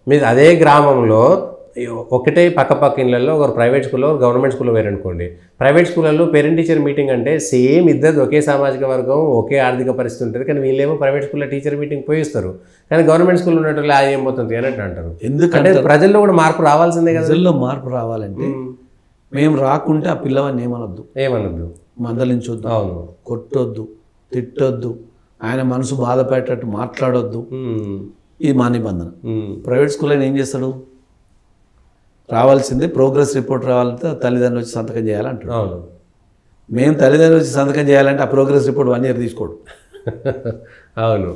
మీరు అదే గ్రామంలో ఒకటే పక్క ఇళ్ళల్లో ఒకరు ప్రైవేట్ స్కూల్లో గవర్నమెంట్ స్కూల్లో వేరనుకోండి. ప్రైవేట్ స్కూళ్ళల్లో పేరెంట్ టీచర్ మీటింగ్ అంటే సేమ్ ఇద్దరు ఒకే సామాజిక వర్గం ఒకే ఆర్థిక పరిస్థితి ఉంటుంది, కానీ వీళ్ళేమో ప్రైవేట్ స్కూల్లో టీచర్ మీటింగ్ పోయిస్తారు, కానీ గవర్నమెంట్ స్కూల్లో ఉన్నట్టు అది ఏం పోతుంది అని అంటారు. ఎందుకంటే ప్రజల్లో కూడా మార్పు రావాల్సిందే కదా. ప్రజల్లో మార్పు రావాలంటే మేము రాకుంటే ఆ పిల్లవాడిని ఏమనొద్దు, మందలించొద్దు, అవును, కొట్టొద్దు, తిట్టొద్దు, ఆయన మనసు బాధ పెట్టేటట్టు మాట్లాడొద్దు. ఇది మా నిబంధన. ప్రైవేట్ స్కూల్ ఆయన ఏం చేస్తాడు, రావాల్సిందే ప్రోగ్రెస్ రిపోర్ట్ రావాలంటే తల్లిదండ్రులు వచ్చి సంతకం చేయాలంటాడు. అవును, మేము తల్లిదండ్రులు వచ్చి సంతకం చేయాలంటే ఆ ప్రోగ్రెస్ రిపోర్ట్ 1 year తీసుకోడు. అవును,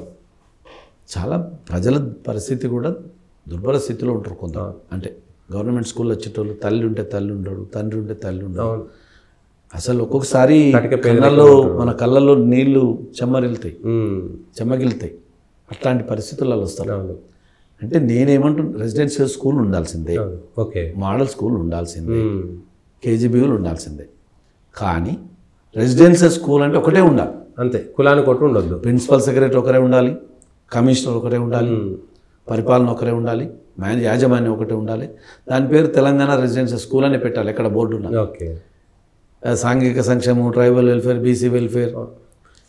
చాలా ప్రజల పరిస్థితి కూడా దుర్బల స్థితిలో ఉంటారు కొంత. అంటే గవర్నమెంట్ స్కూల్లో వచ్చేటోళ్ళు తల్లి ఉంటే తల్లి ఉండడు, తండ్రి ఉంటే తల్లి ఉండడు. అసలు ఒక్కొక్కసారి మన కళ్ళల్లో నీళ్లు చెమ్మగిలుతాయి. అట్లాంటి పరిస్థితులలో వస్తారు. అంటే నేనేమంటున్నా, రెసిడెన్షియల్ స్కూల్ ఉండాల్సిందే, ఓకే, మోడల్ స్కూల్ ఉండాల్సిందే, కేజీబీలు ఉండాల్సిందే. కానీ రెసిడెన్షియల్ స్కూల్ అంటే ఒకటే ఉండాలి అంతే, కులాన్ని కొట్టు ఉండొద్దు. ప్రిన్సిపల్ సెక్రటరీ ఒకరే ఉండాలి, కమిషనర్ ఒకరే ఉండాలి, పరిపాలన ఒకరే ఉండాలి, యాజమాన్యం ఒకటే ఉండాలి. దాని పేరు తెలంగాణ రెసిడెన్షియల్ స్కూల్ అనే పెట్టాలి. ఎక్కడ బోర్డు ఉన్నా. ఓకే, సాంఘిక సంక్షేమం, ట్రైబల్ వెల్ఫేర్, బీసీ వెల్ఫేర్,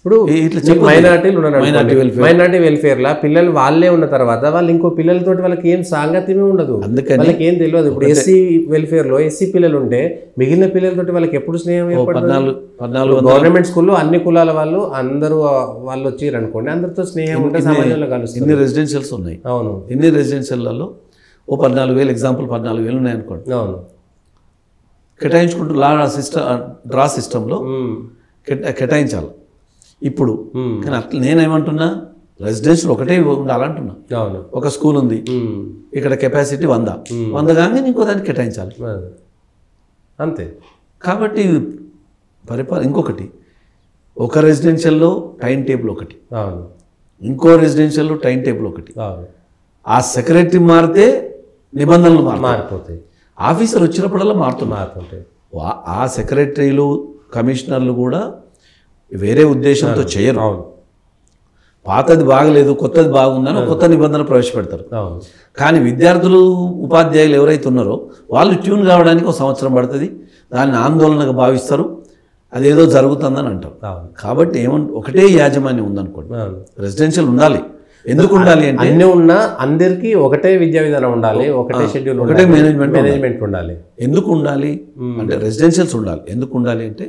ఇప్పుడు ఇట్లా మైనార్టీ వెల్ఫేర్లా పిల్లలు వాళ్ళే ఉన్న తర్వాత వాళ్ళు ఇంకో పిల్లలతోటి వాళ్ళకి ఏం సాంగత్యమే ఉండదు, అందుకని వాళ్ళకి ఏం తెలియదు. ఇప్పుడు ఎస్సీ వెల్ఫేర్లో ఎస్సీ పిల్లలు ఉంటే మిగిలిన పిల్లలతోటి వాళ్ళకి ఎప్పుడు స్నేహం ఏర్పడుతుంది? గవర్నమెంట్ స్కూల్లో అన్ని కులాల వాళ్ళు అందరూ వాళ్ళు వచ్చి అనుకోండి, అందరితో స్నేహం ఉంటే సమాజంలో కలుస్తుంది. ఇన్ని రెసిడెన్షియల్స్ ఉన్నాయి. అవును, ఇన్ని రెసిడెన్షియల్లలో 14,000 ఎగ్జాంపుల్ 14,000 ఉన్నాయి అనుకోండి. అవును, కేటాయించుకుంటూ డ్రా సిస్టంలో కేటాయించాలి. ఇప్పుడు కానీ అట్లా నేనేమంటున్నా, రెసిడెన్షియల్ ఒకటే ఉండాలంటున్నా. ఒక స్కూల్ ఉంది, ఇక్కడ కెపాసిటీ 100 కానీ ఇంకో దానికి కేటాయించాలి అంతే. కాబట్టి ఇంకొకటి, ఒక రెసిడెన్షియల్లో టైం టేబుల్ ఒకటి, ఇంకో రెసిడెన్షియల్లో టైం టేబుల్ ఒకటి. ఆ సెక్రటరీ మారితే నిబంధనలు మారిపోతాయి, ఆఫీసర్ వచ్చినప్పుడల్లా మారుతుంటాయి. ఆ సెక్రటరీలు, కమిషనర్లు కూడా వేరే ఉద్దేశంతో చేయరు. పాతది బాగలేదు, కొత్తది బాగుందని కొత్త నిబంధన ప్రవేశపెడతారు. కానీ విద్యార్థులు, ఉపాధ్యాయులు ఎవరైతే ఉన్నారో వాళ్ళు ట్యూన్ కావడానికి 1 సంవత్సరం పడుతుంది. దాన్ని ఆందోళనగా భావిస్తారు, అదేదో జరుగుతుందని అంటారు. కాబట్టి ఒకటే యాజమాన్యం ఉందనుకోండి, రెసిడెన్షియల్ ఉండాలి. ఎందుకు ఉండాలి అంటే అన్నీ ఉన్నా అందరికీ ఒకటే విద్యా విధానం ఉండాలి, ఒకటే షెడ్యూల్, ఒకటే మేనేజ్మెంట్ ఉండాలి. ఎందుకు ఉండాలి అంటే రెసిడెన్షియల్స్ ఉండాలి. ఎందుకు ఉండాలి అంటే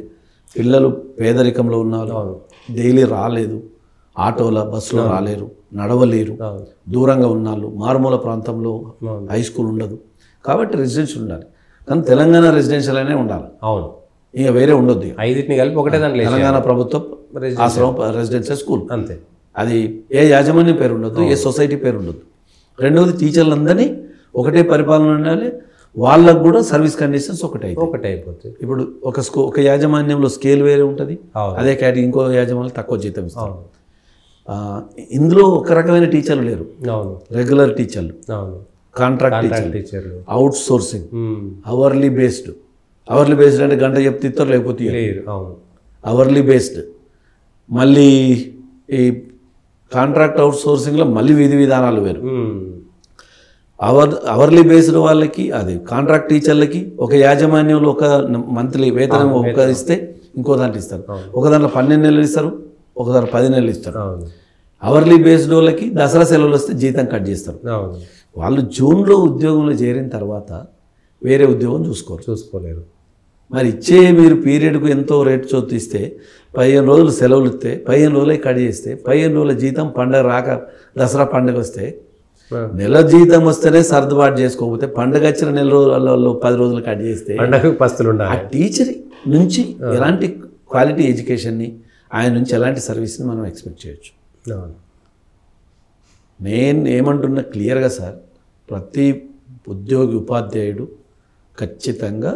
పిల్లలు పేదరికంలో ఉన్నారు, డైలీ రాలేదు, ఆటోల బస్సులో రాలేరు, నడవలేరు, దూరంగా ఉన్నారు, మారుమూల ప్రాంతంలో హై స్కూల్ ఉండదు, కాబట్టి రెసిడెన్షియల్ ఉండాలి. కానీ తెలంగాణ రెసిడెన్షియల్ అనే ఉండాలి. అవును, ఇక వేరే ఉండొద్దు. 5 కలిపి ఒకటే దాంట్లో తెలంగాణ ప్రభుత్వం ఆశ్రమం రెసిడెన్షియల్ స్కూల్ అంతే. అది ఏ యాజమాన్యం పేరు ఉండొద్దు, ఏ సొసైటీ పేరు ఉండొద్దు. రెండవది, టీచర్లందరినీ ఒకటే పరిపాలన ఉండాలి, వాళ్ళకు కూడా సర్వీస్ కండిషన్స్ ఒకటే అయిపోతాయి. ఇప్పుడు ఒక యాజమాన్యంలో స్కేల్ వేరే ఉంటుంది, అదే కేటగిరీ ఇంకో యాజమాన్యం తక్కువ జీతం ఇస్తారు. ఇందులో ఒక రకమైన టీచర్లు లేరు, రెగ్యులర్ టీచర్లు, కాంట్రాక్ట్ టీచర్లు, అవుట్ సోర్సింగ్, అవర్లీ బేస్డ్ అంటే గంట చెప్తే ఇస్తారు, లేకపోతే అవర్లీ బేస్డ్. మళ్ళీ ఈ కాంట్రాక్ట్ అవుట్ సోర్సింగ్లో మళ్ళీ విధి విధానాలు వేరు. అవర్లీ బేస్డ్ వాళ్ళకి, అది కాంట్రాక్ట్ టీచర్లకి ఒక యాజమాన్యంలో ఒక మంత్లీ వేతనం ఒక ఇస్తే ఇంకో దాంట్లో ఇస్తారు, ఒక దాంట్లో 12 నెలలు ఇస్తారు, ఒక దాంట్లో 10 నెలలు ఇస్తారు. అవర్లీ బేస్డ్ వాళ్ళకి దసరా సెలవులు వస్తే జీతం కట్ చేస్తారు. వాళ్ళు జూన్లో ఉద్యోగంలో చేరిన తర్వాత వేరే ఉద్యోగం చూసుకోలేరు. మరి మీరు పీరియడ్కు ఎంతో రేట్ చోతిస్తే 15 రోజులు సెలవులు ఇస్తే 15 రోజులే కట్ చేస్తే 15 రోజుల జీతం పండగ రాక దసరా పండుగ వస్తే నెల జీతం వస్తేనే సర్దుబాటు చేసుకోకపోతే పండుగ వచ్చిన నెల రోజులలో 10 రోజులు కట్ చేస్తే ఆ టీచర్ నుంచి ఎలాంటి క్వాలిటీ ఎడ్యుకేషన్ని, ఆయన నుంచి ఎలాంటి సర్వీస్ని మనం ఎక్స్పెక్ట్ చేయొచ్చు. నేను ఏమంటున్నా క్లియర్గా సార్, ప్రతి ఉద్యోగి ఉపాధ్యాయుడు ఖచ్చితంగా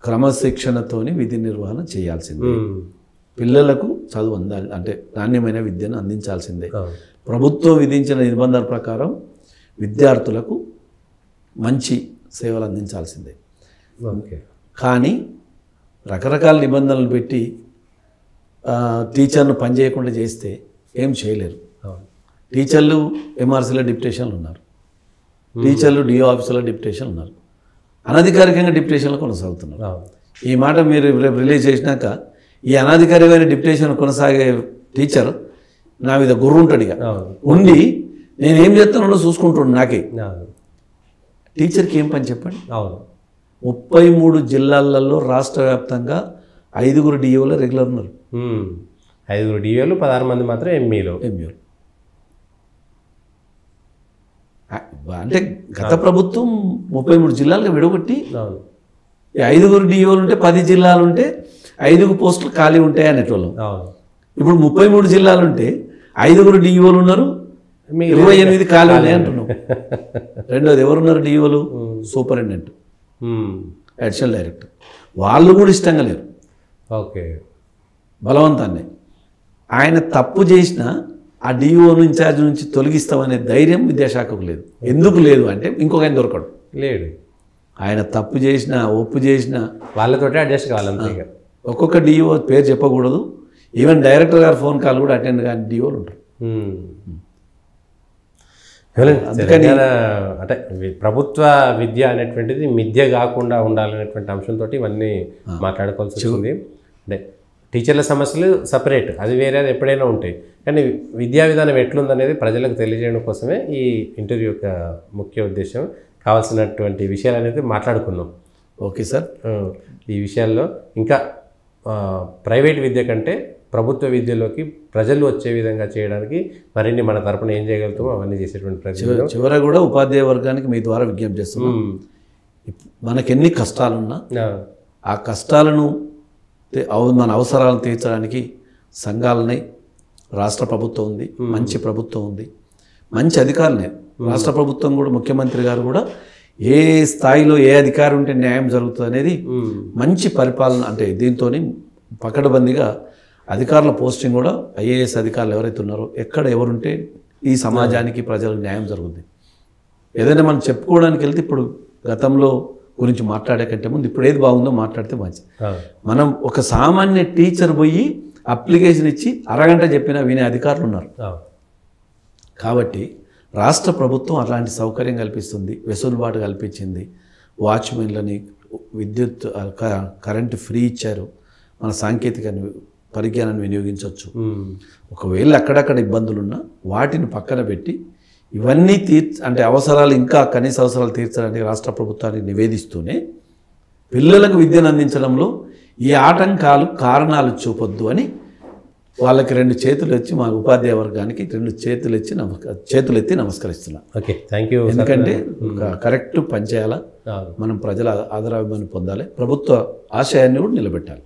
క్రమశిక్షణతోని విధి నిర్వహణ చేయాల్సిందే. పిల్లలకు చదువు అందాలి అంటే నాణ్యమైన విద్యను అందించాల్సిందే. ప్రభుత్వం విధించిన నిబంధనల ప్రకారం విద్యార్థులకు మంచి సేవలు అందించాల్సిందే. కానీ రకరకాల నిబంధనలు పెట్టి టీచర్ను పనిచేయకుండా చేస్తే ఏం చేయలేరు. టీచర్లు ఎంఆర్సీలో డిప్యుటేషన్లు ఉన్నారు, టీచర్లు డిఓ ఆఫీసులో డిప్యుటేషన్ ఉన్నారు, అనధికారికంగా డిప్యుటేషన్లు కొనసాగుతున్నారు. అవును. ఈ మాట మీరు రేపు రిలీజ్ చేసినాక ఈ అనధికారికమైన డిప్యుటేషన్ కొనసాగే టీచర్ నా మీద గుర్రు ఉంటాడు, ఇక ఉండి నేను ఏం చేస్తానో చూసుకుంటున్నాను. నాకే అవును. టీచర్కి ఏం పని చెప్పండి. అవును. 33 జిల్లాలలో రాష్ట్ర వ్యాప్తంగా 5 డిఓలు రెగ్యులర్ ఉన్నారు. 5 డిఓలు 16 మంది మాత్రం ఎంఈలు. అంటే గత ప్రభుత్వం 33 జిల్లాలుగా విడగొట్టి అవును. 5 డిఓలు ఉంటే 10 జిల్లాలు ఉంటే 5 పోస్టులు ఖాళీ ఉంటాయి అనేటోళ్ళం. అవును. ఇప్పుడు 33 జిల్లాలు ఉంటే 5 డిఓలు ఉన్నారు, 28 ఖాళీ ఉన్నాయి అంటున్నాం. రెండోది ఎవరున్నారు డిఓలు? Superintendent, additional director. వాళ్ళు కూడా ఇష్టంగా లేరు. ఓకే. బలవంతాన్ని ఆయన తప్పు చేసిన ఆ డిఓ ఇన్ఛార్జ్ నుంచి తొలగిస్తామనే ధైర్యం విద్యాశాఖకు లేదు. ఎందుకు లేదు అంటే ఇంకొక ఆయన దొరకడు, లేడు. ఆయన తప్పు చేసిన ఒప్పు చేసిన వాళ్ళతోటే అడ్జస్ట్ కావాలంతే. ఒక్కొక్క డిఓ పేరు చెప్పకూడదు, ఈవెన్ డైరెక్టర్ గారు ఫోన్ కాల్ కూడా అటెండ్ కాని డిఓలు ఉంటారు. అందుకని అంటే ప్రభుత్వ విద్య అనేటువంటిది మిథ్య కాకుండా ఉండాలనేటువంటి అంశంతో ఇవన్నీ మాట్లాడుకోవాల్సి వస్తుంది. అంటే టీచర్ల సమస్యలు సపరేట్, అది వేరే, అది ఎప్పుడైనా ఉంటాయి. కానీ విద్యా విధానం ఎట్లుందనేది ప్రజలకు తెలియజేయడం కోసమే ఈ ఇంటర్వ్యూ యొక్క ముఖ్య ఉద్దేశం. కావాల్సినటువంటి విషయాలు అనేది మాట్లాడుకున్నాం. Okay sir. ఈ విషయాల్లో ఇంకా ప్రైవేట్ విద్య కంటే ప్రభుత్వ విద్యలోకి ప్రజలు వచ్చే విధంగా చేయడానికి మరిన్ని మన తరపున ఏం చేయగలుగుతామో అవన్నీ చేసేటువంటి ప్రజలు. చివర కూడా ఉపాధ్యాయ వర్గానికి మీ ద్వారా విజ్ఞప్తి చేస్తున్నాం. మనకెన్ని కష్టాలున్నా ఆ కష్టాలను మన అవసరాలను తీర్చడానికి సంఘాలని, రాష్ట్ర ప్రభుత్వం ఉంది, మంచి ప్రభుత్వం ఉంది, మంచి అధికారులే. రాష్ట్ర ప్రభుత్వం కూడా, ముఖ్యమంత్రి గారు కూడా ఏ స్థాయిలో ఏ అధికారం ఉంటే న్యాయం జరుగుతుంది అనేది మంచి పరిపాలన, అంటే దీంతో పకడ్బందీగా అధికారుల పోస్టింగ్ కూడా ఐఏఎస్ అధికారులు ఎవరైతే ఉన్నారో ఎక్కడ ఎవరుంటే ఈ సమాజానికి ప్రజలకు న్యాయం జరుగుతుంది. ఏదైనా మనం చెప్పుకోవడానికి వెళ్తే ఇప్పుడు గతంలో గురించి మాట్లాడే కంటే ముందు ఇప్పుడు ఏది బాగుందో మాట్లాడితే మంచిది. మనం ఒక సామాన్య టీచర్ పోయి అప్లికేషన్ ఇచ్చి అరగంట చెప్పినా వినే అధికారులు ఉన్నారు. కాబట్టి రాష్ట్ర ప్రభుత్వం అలాంటి సౌకర్యం కల్పిస్తుంది, వెసులుబాటు కల్పించింది. వాచ్మెన్లని, విద్యుత్ కరెంటు ఫ్రీ ఇచ్చారు. మన సాంకేతిక పరిజ్ఞానాన్ని వినియోగించవచ్చు. ఒకవేళ అక్కడక్కడ ఇబ్బందులున్నా వాటిని పక్కన పెట్టి ఇవన్నీ అంటే అవసరాలు, ఇంకా కనీస అవసరాలు తీర్చడానికి రాష్ట్ర ప్రభుత్వానికి నివేదిస్తూనే పిల్లలకు విద్యను అందించడంలో ఈ ఆటంకాలు, కారణాలు చూపొద్దు అని వాళ్ళకి 2 చేతులు ఇచ్చి, మా ఉపాధ్యాయ వర్గానికి 2 చేతులు ఎత్తి నమస్కరిస్తున్నాం. Okay, thank you. ఎందుకంటే కరెక్ట్ పనిచేయాలా, మనం ప్రజల ఆదరాభిమానం పొందాలి, ప్రభుత్వ ఆశయాన్ని కూడా నిలబెట్టాలి.